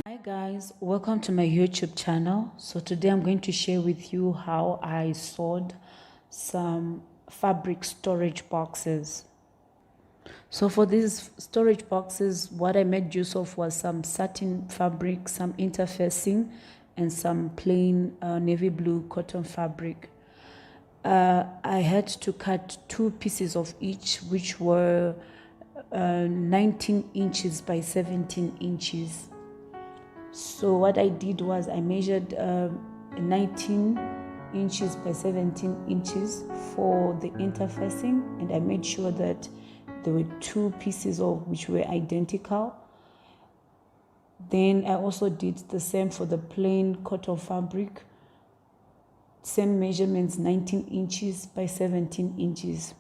Hi guys, welcome to my YouTube channel. So today I'm going to share with you how I sewed some fabric storage boxes. So for these storage boxes, what I made use of was some satin fabric, some interfacing, and some plain navy blue cotton fabric. I had to cut 2 pieces of each, which were 19 inches by 17 inches. So what I did was I measured 19 inches by 17 inches for the interfacing, and I made sure that there were 2 pieces of which were identical. Then I also did the same for the plain cotton fabric. Same measurements, 19 inches by 17 inches.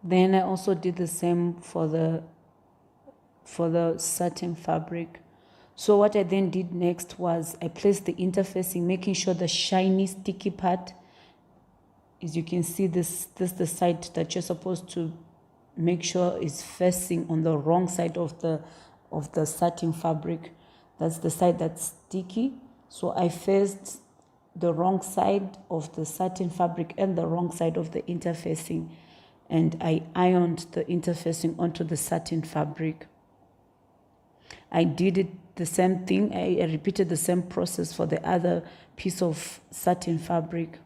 Then I also did the same for the satin fabric. So what I then did next was I placed the interfacing, making sure the shiny sticky part, as you can see, this is the side that you're supposed to make sure is facing on the wrong side of the satin fabric. That's the side that's sticky. So I faced the wrong side of the satin fabric and the wrong side of the interfacing, and I ironed the interfacing onto the satin fabric. I did it the same thing. I repeated the same process for the other piece of satin fabric.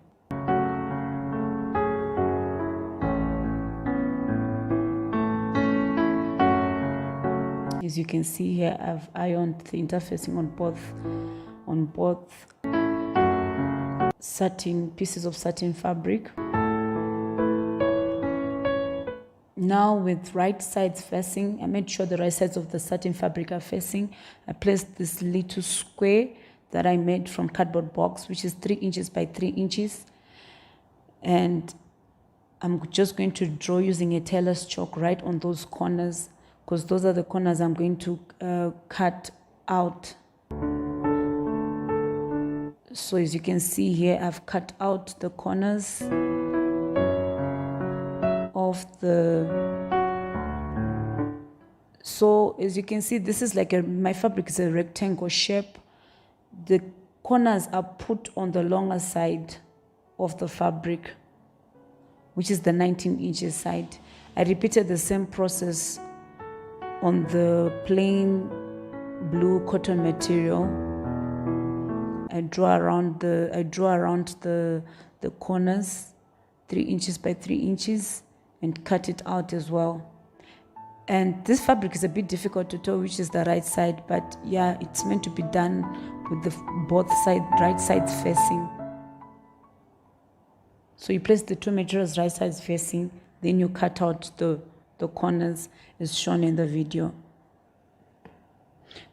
As you can see here, I've ironed the interfacing on both satin pieces of satin fabric. Now with right sides facing, I made sure the right sides of the satin fabric are facing. I placed this little square that I made from cardboard box, which is 3 inches by 3 inches. And I'm just going to draw using a tailor's chalk right on those corners, because those are the corners I'm going to cut out. So as you can see here, I've cut out the corners of so as you can see, this is like my fabric is a rectangle shape. The corners are put on the longer side of the fabric, which is the 19 inches side. I repeated the same process on the plain blue cotton material. I draw around the corners, 3 inches by 3 inches, and cut it out as well. And this fabric is a bit difficult to tell which is the right side, but yeah, it's meant to be done with the both right sides facing. So you place the 2 materials right sides facing, then you cut out the corners as shown in the video.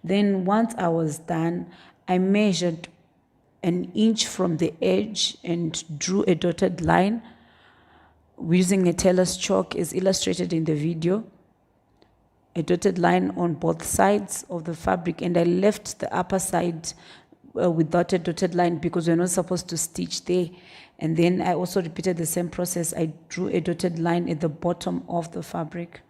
Then once I was done, I measured 1 inch from the edge and drew a dotted line using a tailor's chalk as illustrated in the video. A dotted line on both sides of the fabric, and I left the upper side without a dotted line because we're not supposed to stitch there. And then I also repeated the same process. I drew a dotted line at the bottom of the fabric.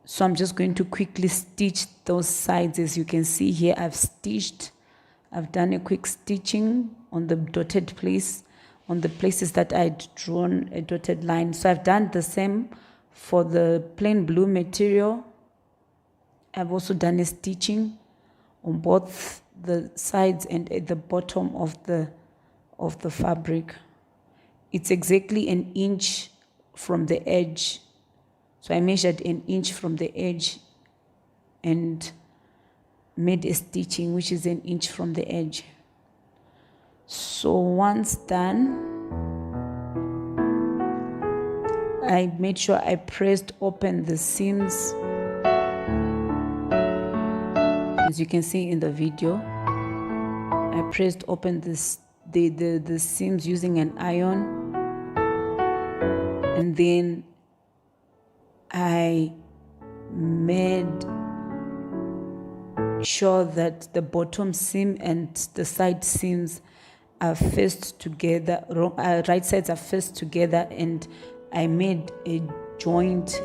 So I'm just going to quickly stitch those sides. As you can see here, I've done a quick stitching on the dotted place, on the places that I'd drawn a dotted line. So I've done the same for the plain blue material. I've also done a stitching on both the sides and at the bottom of the fabric. It's exactly 1 inch from the edge. So I measured 1 inch from the edge and made a stitching which is 1 inch from the edge. So once done, I made sure I pressed open the seams As you can see in the video, I pressed open the seams using an iron, and then I made sure that the bottom seam and the side seams are faced together, right sides are faced together, and I made a joint.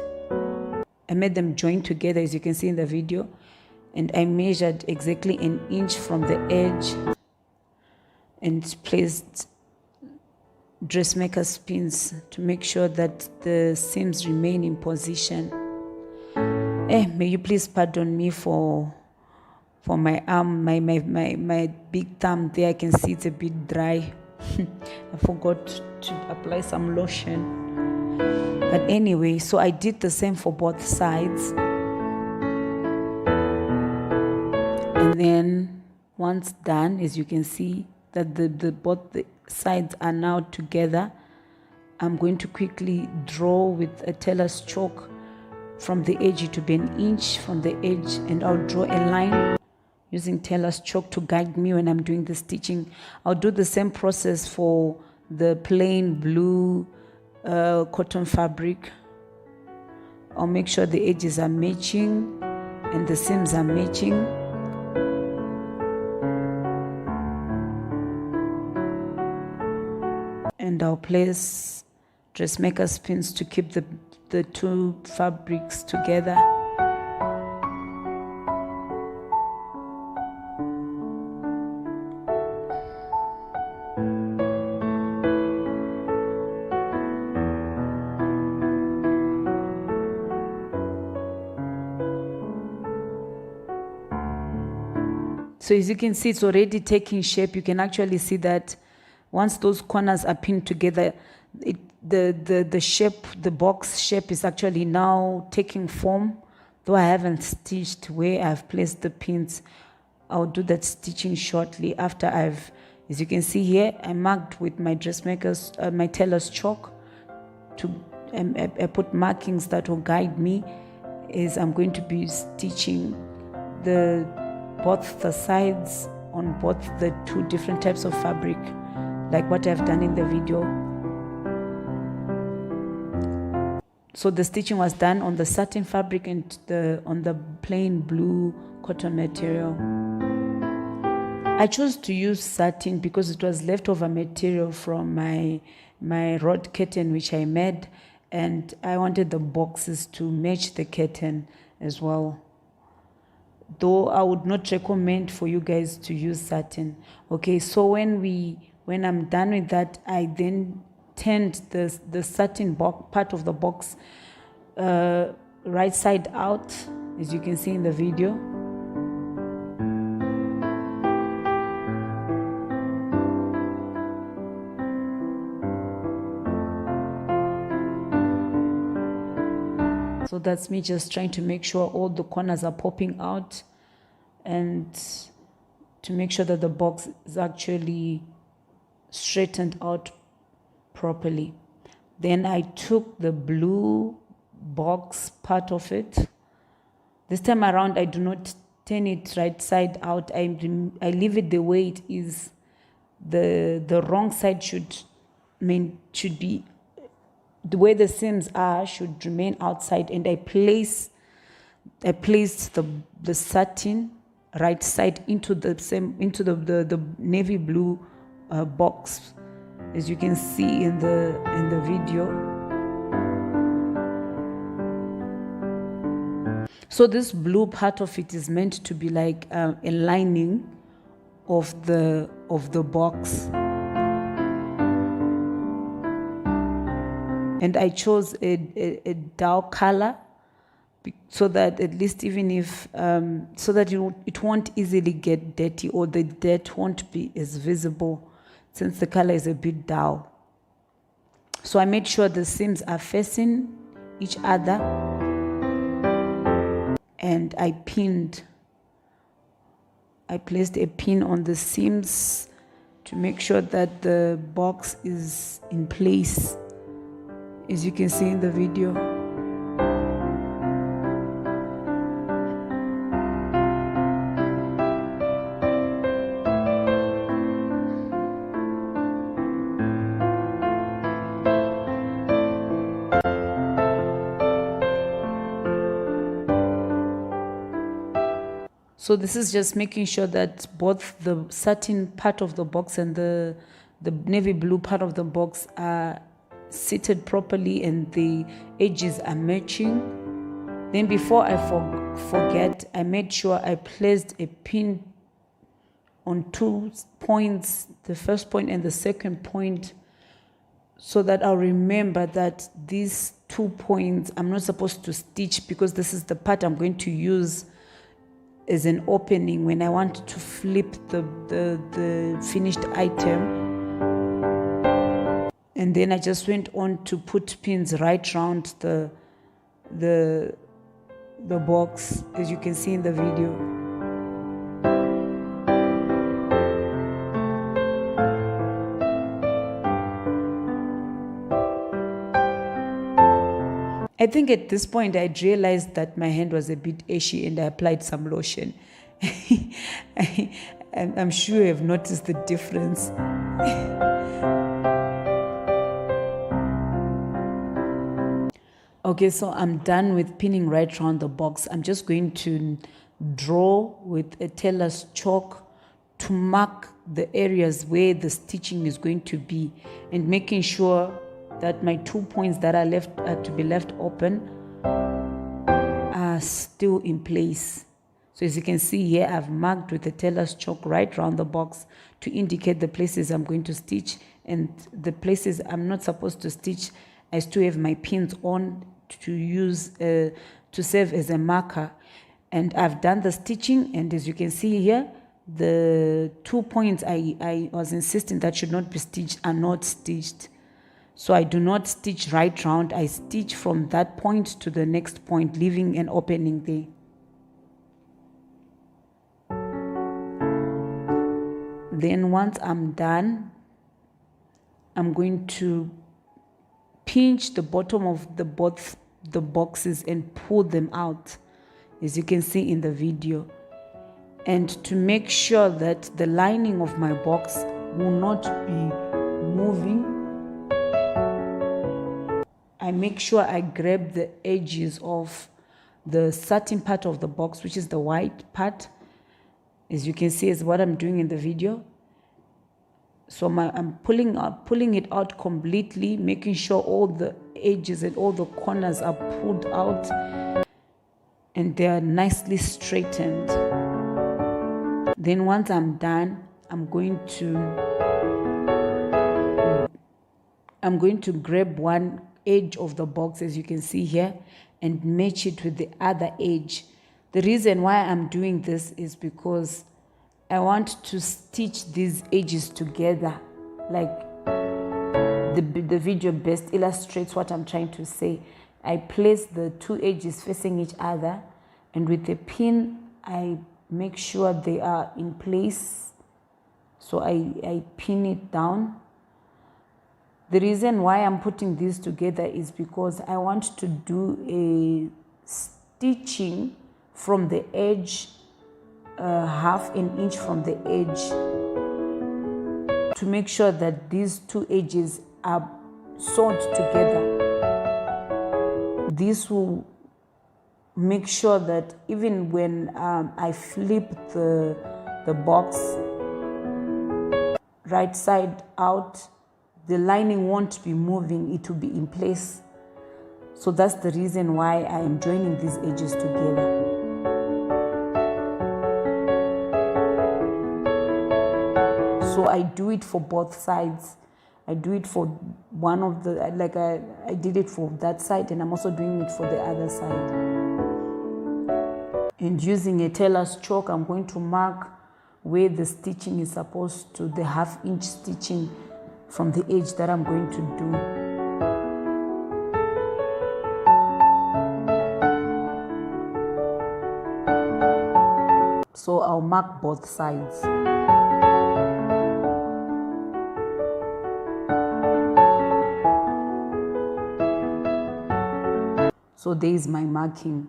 I made them join together, as you can see in the video, and I measured exactly an inch from the edge and placed dressmaker pins to make sure that the seams remain in position. May you please pardon me for my arm, my big thumb there. I can see it's a bit dry. I forgot to apply some lotion. But anyway, so I did the same for both sides. And then once done, as you can see that both the sides are now together, I'm going to quickly draw with a tailor's chalk from the edge. It will be an inch from the edge, and I'll draw a line using tailor's chalk to guide me when I'm doing the stitching. I'll do the same process for the plain blue cotton fabric. I'll make sure the edges are matching and the seams are matching. And I'll place dressmaker pins to keep the two fabrics together. So as you can see, it's already taking shape. You can actually see that once those corners are pinned together, the shape, the box shape is actually now taking form. Though I haven't stitched where I've placed the pins, I'll do that stitching shortly after I've, as you can see here, I marked with my dressmaker's, my tailor's chalk. I put markings that will guide me as I'm going to be stitching both the sides on both the two different types of fabric, like what I've done in the video. So the stitching was done on the satin fabric and on the plain blue cotton material. I chose to use satin because it was leftover material from my rod curtain which I made, and I wanted the boxes to match the curtain as well. Though I would not recommend for you guys to use satin. Okay, so when I'm done with that, I then turned the satin part of the box right side out, as you can see in the video. So that's me just trying to make sure all the corners are popping out and to make sure that the box is actually straightened out properly. Then I took the blue box part of it. This time around, I do not turn it right side out. I leave it the way it is. The wrong side should be, the way the seams are should remain outside, and I placed the satin right side into the navy blue box, as you can see in the video. So this blue part of it is meant to be like a lining of the box. And I chose a dark color so that at least even if, so that it won't easily get dirty, or the dirt won't be as visible since the color is a bit dull. So I made sure the seams are facing each other, and I placed a pin on the seams to make sure that the box is in place, as you can see in the video. So this is just making sure that both the satin part of the box and the navy blue part of the box are seated properly and the edges are matching. Then before I forget, I made sure I placed a pin on 2 points, the first point and the second point, so that I'll remember that these 2 points I'm not supposed to stitch, because this is the part I'm going to use as an opening when I want to flip the finished item. And then I just went on to put pins right around the box, as you can see in the video. I think at this point I'd realized that my hand was a bit ashy and I applied some lotion. I'm sure you've noticed the difference. Okay, so I'm done with pinning right around the box. I'm just going to draw with a tailor's chalk to mark the areas where the stitching is going to be, and making sure that my 2 points that are to be left open are still in place. So as you can see here, I've marked with the tailor's chalk right around the box to indicate the places I'm going to stitch, and the places I'm not supposed to stitch, I still have my pins on to use to serve as a marker. And I've done the stitching, and as you can see here, the 2 points I was insisting that should not be stitched are not stitched. So I do not stitch right round, I stitch from that point to the next point, leaving an opening there. Then once I'm done, I'm going to pinch the bottom of both the boxes and pull them out, as you can see in the video. And to make sure that the lining of my box will not be moving, I make sure I grab the edges of the satin part of the box, which is the white part, as you can see, is what I'm doing in the video. So I'm pulling it out completely, making sure all the edges and all the corners are pulled out and they are nicely straightened. Then once I'm done, I'm going to grab one edge of the box, as you can see here, and match it with the other edge. The reason why I'm doing this is because I want to stitch these edges together, like the video best illustrates what I'm trying to say. I place the 2 edges facing each other, and with the pin I make sure they are in place. So I pin it down. The reason why I'm putting these together is because I want to do a stitching from the edge, half an inch from the edge, to make sure that these 2 edges are sewed together. This will make sure that even when I flip the box right side out, the lining won't be moving, it will be in place. So that's the reason why I am joining these edges together. So I do it for both sides. I do it for one of the, like I did it for that side, and I'm also doing it for the other side. And using a tailor's chalk, I'm going to mark where the stitching is supposed to, the half-inch stitching from the edge that I'm going to do. So I'll mark both sides. So there is my marking.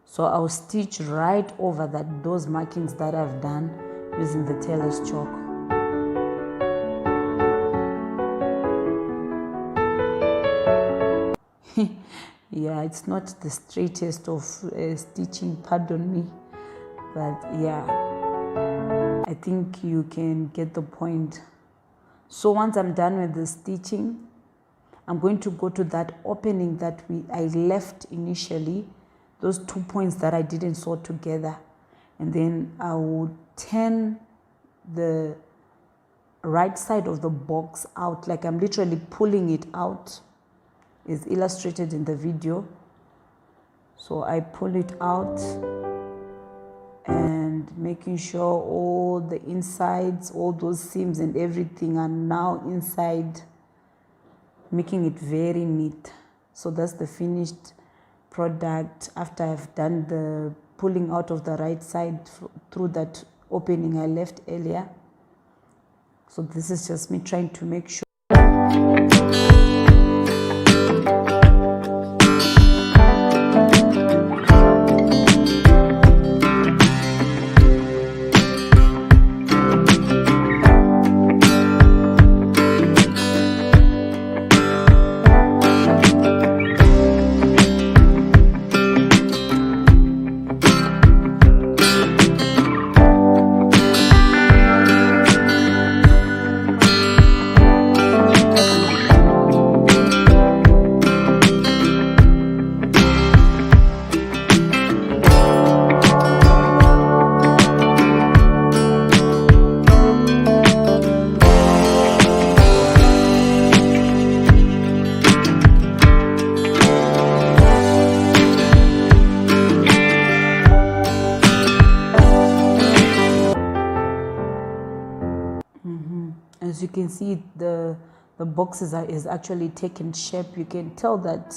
So I'll stitch right over those markings that I've done using the tailor's chalk. Yeah, it's not the straightest of stitching, pardon me, But yeah, I think you can get the point. So once I'm done with the stitching, I'm going to go to that opening that I left initially, those 2 points that I didn't sew together. And then I will turn the right side of the box out, like I'm literally pulling it out, is illustrated in the video. So I pull it out and making sure all the insides, all those seams and everything are now inside, making it very neat. So that's the finished product after I've done the pulling out of the right side through that opening I left earlier. So this is just me trying to make sure. As you can see, the box is actually taking shape. You can tell that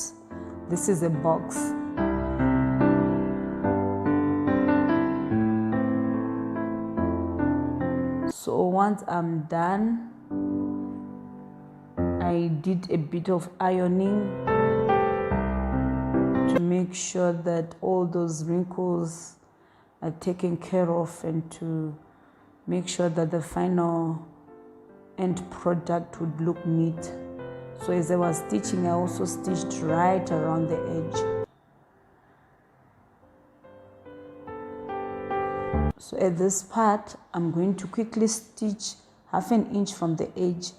this is a box. So once I'm done, I did a bit of ironing to make sure that all those wrinkles are taken care of and to make sure that the final end product would look neat. So as I was stitching, I also stitched right around the edge. So at this part, I'm going to quickly stitch 1/2 inch from the edge.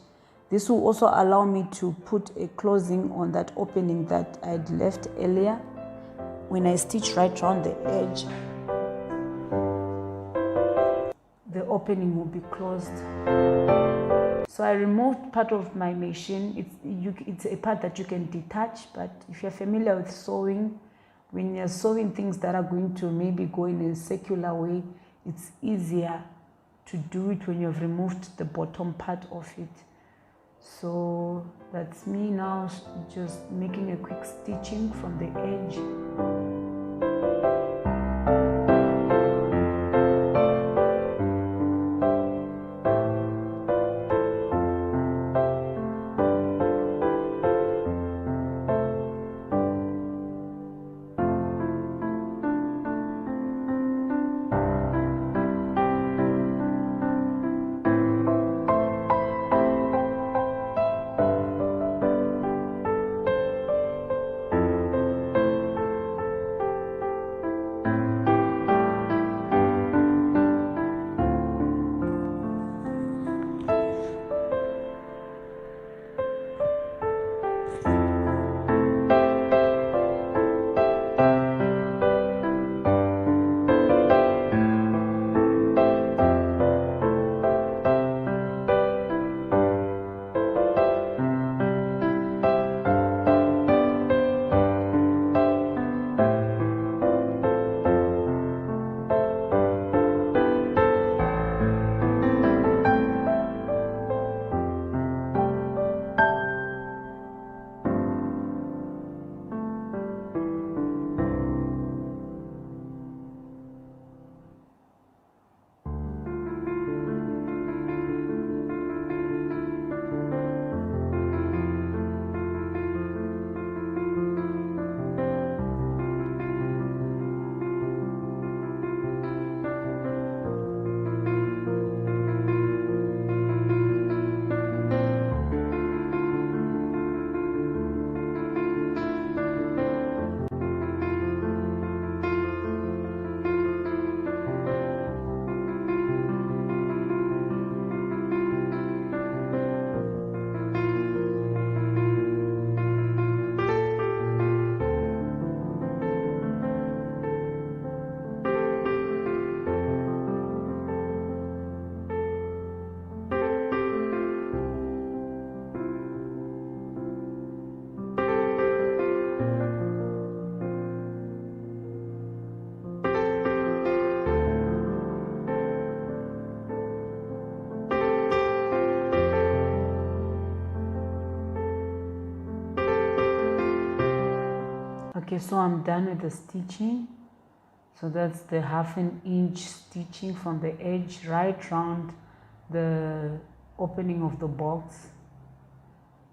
This will also allow me to put a closing on that opening that I'd left earlier. When I stitch right around the edge, the opening will be closed. So I removed part of my machine. It's a part that you can detach, but if you're familiar with sewing, when you're sewing things that are going to maybe go in a circular way, it's easier to do it when you've removed the bottom part of it. So that's me now just making a quick stitching from the edge. Okay, so I'm done with the stitching. So that's the 1/2 inch stitching from the edge right round the opening of the box.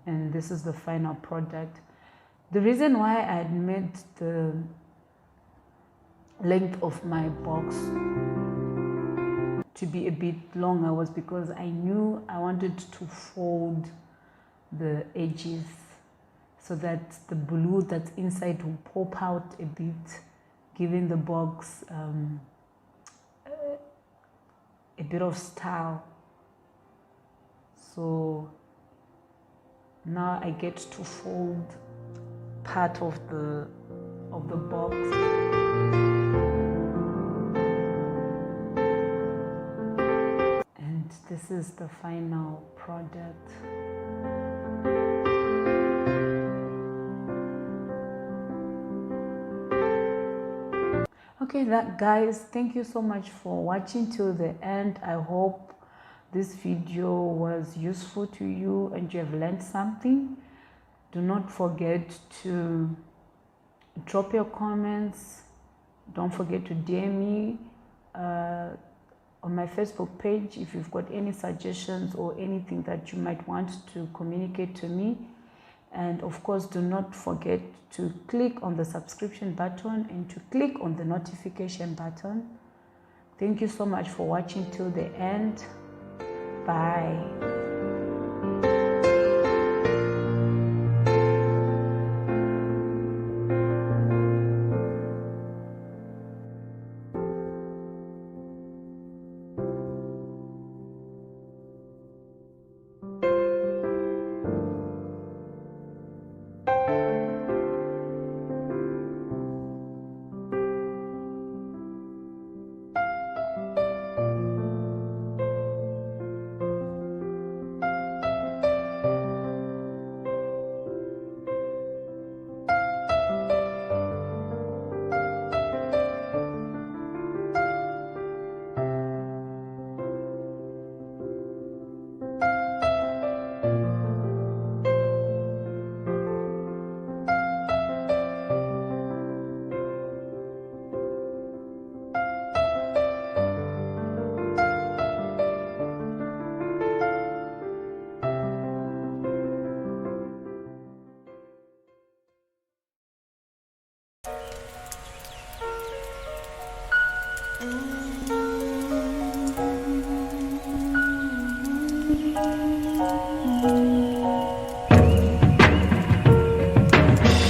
And this is the final product. The reason why I had made the length of my box to be a bit longer was because I knew I wanted to fold the edges so that the blue that's inside will pop out a bit, giving the box a bit of style. So now I get to fold part of the box. And this is the final product. Okay, guys, thank you so much for watching till the end. I hope this video was useful to you and you have learned something. Do not forget to drop your comments. Don't forget to DM me on my Facebook page if you've got any suggestions or anything that you might want to communicate to me. And of course, do not forget to click on the subscription button and to click on the notification button. Thank you so much for watching till the end. Bye. Mm-hmm.